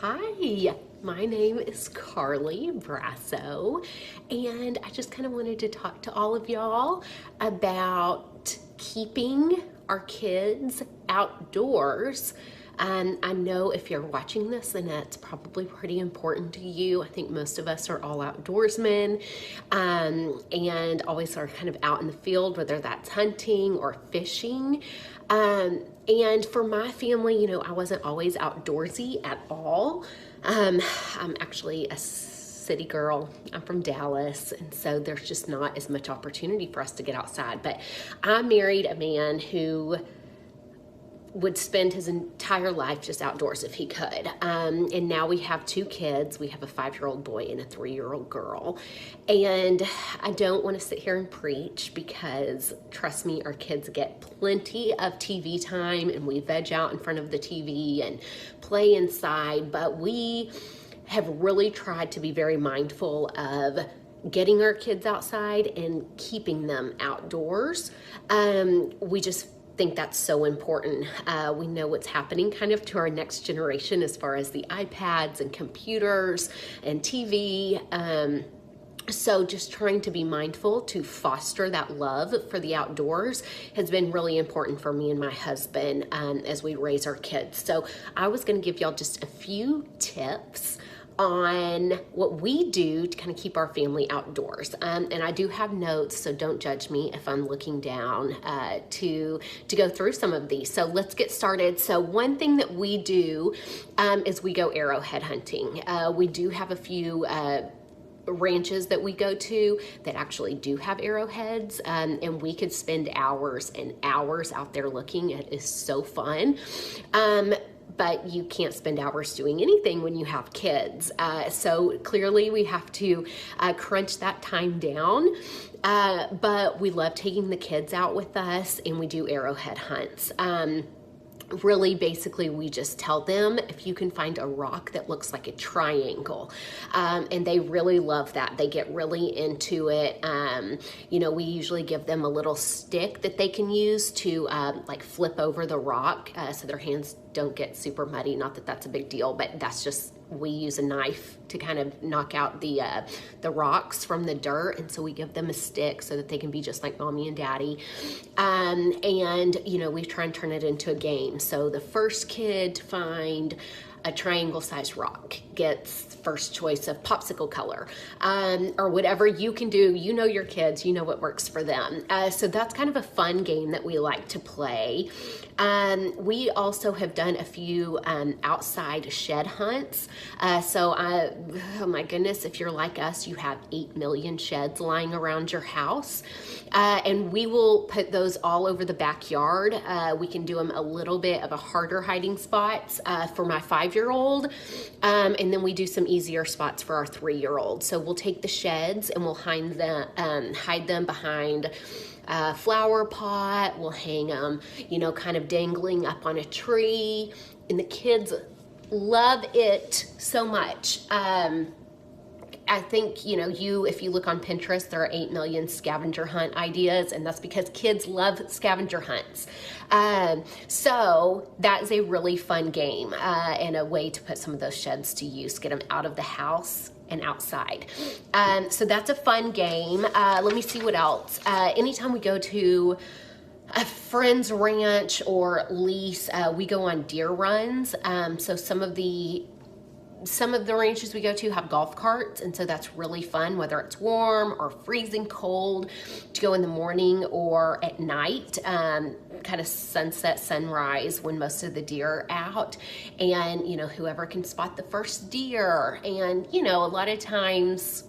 Hi, my name is Carly Brasso, and I just kind of wanted to talk to all of y'all about keeping our kids outdoors. I know if you're watching this, then that's probably pretty important to you. I think most of us are all outdoorsmen and always are kind of out in the field, whether that's hunting or fishing. And for my family, I wasn't always outdoorsy at all. I'm actually a city girl. I'm from Dallas, and so there's just not as much opportunity for us to get outside. But I married a man who would spend his entire life just outdoors if he could. And now we have two kids. We have a 5-year-old boy and a 3-year-old girl. And I don't want to sit here and preach because, trust me, our kids get plenty of TV time and we veg out in front of the TV and play inside. But we have really tried to be very mindful of getting our kids outside and keeping them outdoors. We just think that's so important. We know what's happening kind of to our next generation as far as the iPads and computers and TV. So just trying to be mindful to foster that love for the outdoors has been really important for me and my husband as we raise our kids. So I was going to give y'all just a few tips on what we do to kind of keep our family outdoors. And I do have notes, so don't judge me if I'm looking down to go through some of these. So let's get started. So one thing that we do is we go arrowhead hunting. We do have a few ranches that we go to that actually do have arrowheads, and we could spend hours and hours out there looking. It is so fun. But you can't spend hours doing anything when you have kids. So clearly we have to crunch that time down. But we love taking the kids out with us, and we do arrowhead hunts. Really, basically, we just tell them if you can find a rock that looks like a triangle. And they really love that. They get really into it. We usually give them a little stick that they can use to like flip over the rock so their hands don't get super muddy. Not that that's a big deal, but that's just, we use a knife to kind of knock out the rocks from the dirt. And so we give them a stick so that they can be just like mommy and daddy. We try and turn it into a game. So the first kid to find a triangle sized rock gets first choice of popsicle color, or whatever you can do. You know your kids, you know what works for them. So that's kind of a fun game that we like to play. We also have done a few outside shed hunts. Oh my goodness, if you're like us, you have 8 million sheds lying around your house. And we will put those all over the backyard. We can do them a little bit of a harder hiding spots for my 5-year-old. And then we do some easier spots for our 3-year-old. So we'll take the sheds and we'll hide them behind a flower pot. We'll hang them, kind of dangling up on a tree. And the kids love it so much. I think, if you look on Pinterest, there are 8 million scavenger hunt ideas, and that's because kids love scavenger hunts. So that is a really fun game and a way to put some of those sheds to use, get them out of the house and outside. So that's a fun game. Let me see what else. Anytime we go to a friend's ranch or lease, we go on deer runs. So some of the ranches we go to have golf carts, and so that's really fun, whether it's warm or freezing cold, to go in the morning or at night, kind of sunset, sunrise, when most of the deer are out, and whoever can spot the first deer. And a lot of times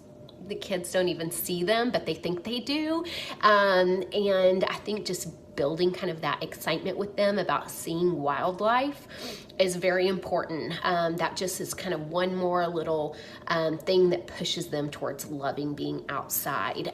the kids don't even see them, but they think they do. And I think just building kind of that excitement with them about seeing wildlife is very important. That just is kind of one more little thing that pushes them towards loving being outside.